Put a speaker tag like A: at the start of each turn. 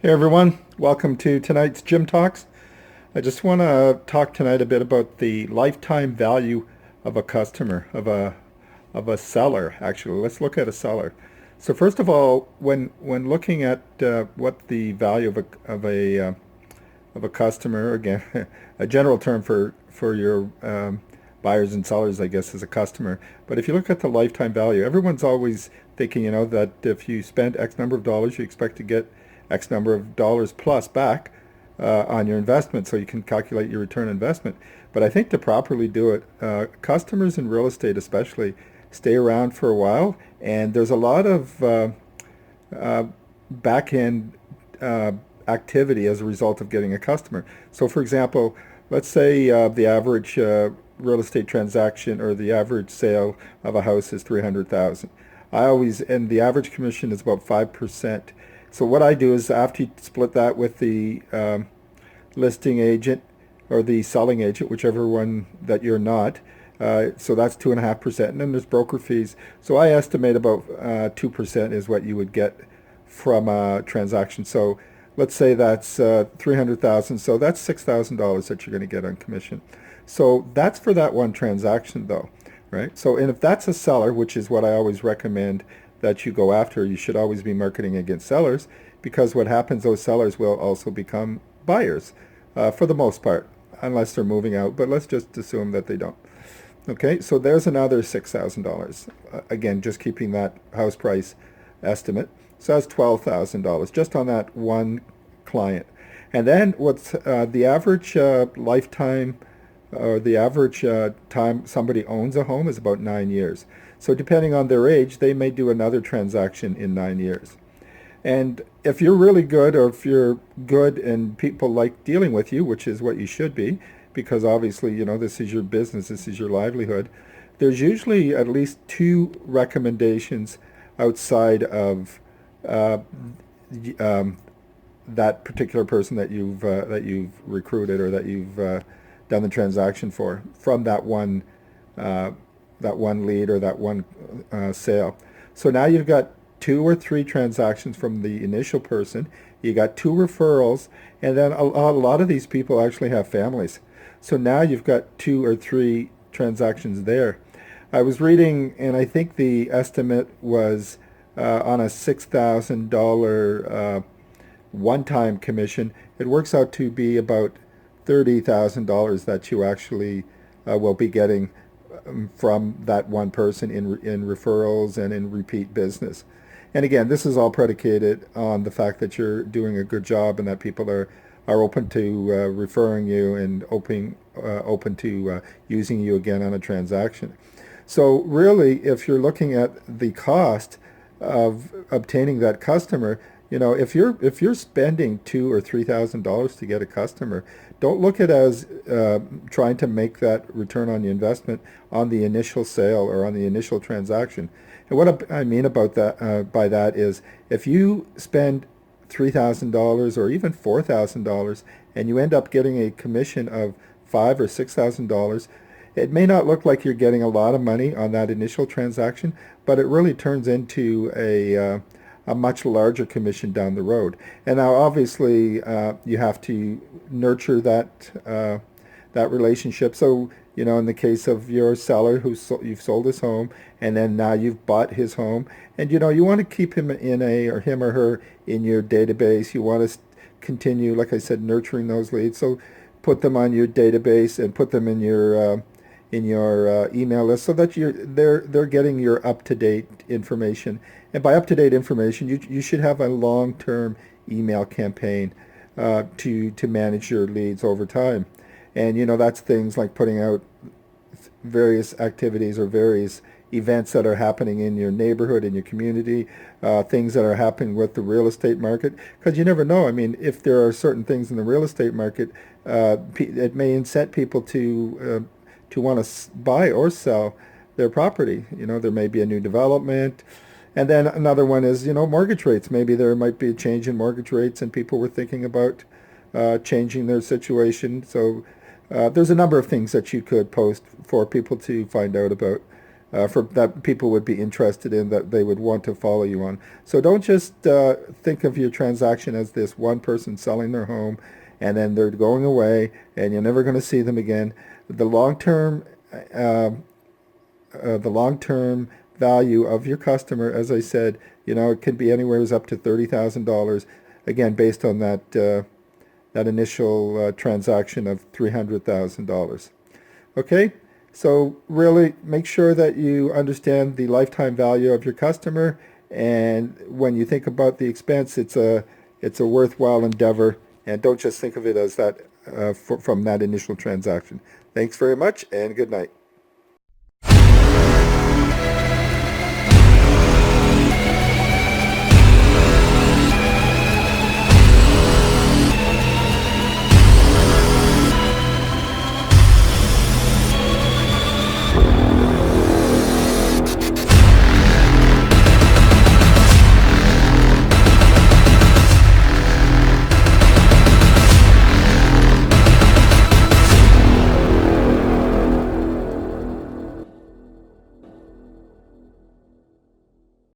A: Hey everyone, welcome to tonight's Gym Talks. I just want to talk tonight a bit about the lifetime value of a customer, of a seller. Actually, let's look at a seller. So first of all, when looking at what the value of a customer, again, a general term for your buyers and sellers, I guess, is a customer. But if you look at the lifetime value, everyone's always thinking, that if you spend X number of dollars, you expect to get X number of dollars plus back on your investment, so you can calculate your return on investment. But I think to properly do it, customers in real estate especially stay around for a while, and there's a lot of uh, back end uh, activity as a result of getting a customer. So, for example, let's say the average real estate transaction or the average sale of a house is 300,000. And the average commission is about 5%. So what I do is after you split that with the listing agent or the selling agent, whichever one that you're not, so that's 2.5%, and then there's broker fees. So I estimate about 2% is what you would get from a transaction. So let's say that's 300,000. So that's $6,000 that you're going to get on commission. So that's for that one transaction, though, right? So, and if that's a seller, which is what I always recommend that you go after, you should always be marketing against sellers, because what happens, those sellers will also become buyers for the most part, unless they're moving out. But let's just assume that they don't. Okay, so there's another $6,000. Again, just keeping that house price estimate. So that's $12,000 just on that one client. And then what's the average lifetime or the average time somebody owns a home is about 9 years. So depending on their age, they may do another transaction in 9 years. And if you're really good, or if you're good and people like dealing with you, which is what you should be, because obviously, this is your business, this is your livelihood, there's usually at least two recommendations outside of uh, um, that particular person that you've recruited or that you've done the transaction for, from uh, that one lead or that one sale. So now you've got two or three transactions from the initial person. You got two referrals, and then a lot of these people actually have families. So now you've got two or three transactions there. I was reading, and I think the estimate was on a $6,000 one-time commission. It works out to be about $30,000 that you actually will be getting from that one person in referrals and in repeat business. And again, this is all predicated on the fact that you're doing a good job and that people are open to referring you and open to using you again on a transaction. So really, if you're looking at the cost of obtaining that customer, if you're spending $2,000 or $3,000 to get a customer, don't look at it as trying to make that return on your investment on the initial sale or on the initial transaction. And what I mean about that by that is, if you spend $3,000 or even $4,000 and you end up getting a commission of $5,000 or $6,000, it may not look like you're getting a lot of money on that initial transaction, but it really turns into a much larger commission down the road. And now, obviously, you have to nurture that relationship. So, in the case of your seller you've sold his home, and then now you've bought his home, and you want to keep him or him or her in your database. You want to continue, like I said, nurturing those leads. So, put them on your database and put them in your email list, so that they're getting your up-to-date information. And by up-to-date information, you should have a long-term email campaign to manage your leads over time. And that's things like putting out various activities or various events that are happening in your neighborhood, in your community, things that are happening with the real estate market. Because you never know. I mean, if there are certain things in the real estate market, it may incent people to want to buy or sell their property. There may be a new development. And then another one is, mortgage rates. Maybe there might be a change in mortgage rates and people were thinking about changing their situation. So there's a number of things that you could post for people to find out about for that people would be interested in, that they would want to follow you on. So don't just think of your transaction as this one person selling their home and then they're going away and you're never going to see them again. The long term, uh, the long term value of your customer, as I said, it can be anywhere up to $30,000. Again, based on that initial transaction of $300,000. Okay, so really make sure that you understand the lifetime value of your customer, and when you think about the expense, it's a worthwhile endeavor, and don't just think of it as that from that initial transaction. Thanks very much, and good night.